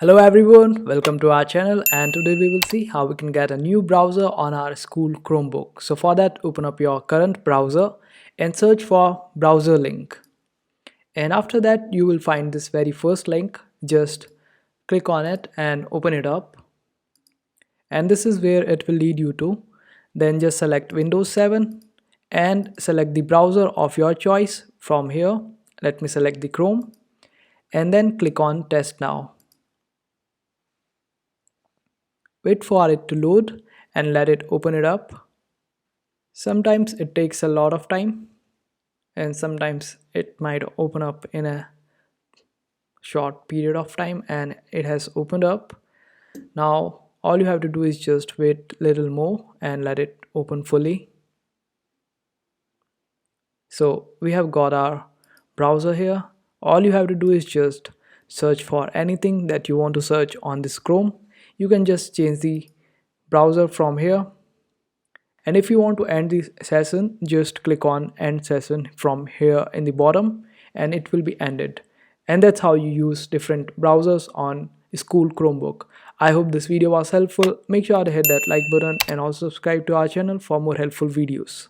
Hello everyone, welcome to our channel, and today we will see how we can get a new browser on our school Chromebook. So for that, open up your current browser and search for browser link. And after that you will find this very first link. Just click on it and open it up. And this is where it will lead you to. Then just select Windows 7 and select the browser of your choice from here. Let me select the Chrome and then click on Test Now. Wait for it to load and let it open it up. Sometimes it takes a lot of time and sometimes it might open up in a short period of time, and it has opened up. Now all you have to do is just wait a little more and let it open fully. So we have got our browser here. All you have to do is just search for anything that you want to search on this Chrome. You can just change the browser from here, and if you want to end the session, just click on end session from here in the bottom and it will be ended. And that's how you use different browsers on school Chromebook. I hope this video was helpful. Make sure to hit that like button and also subscribe to our channel for more helpful videos.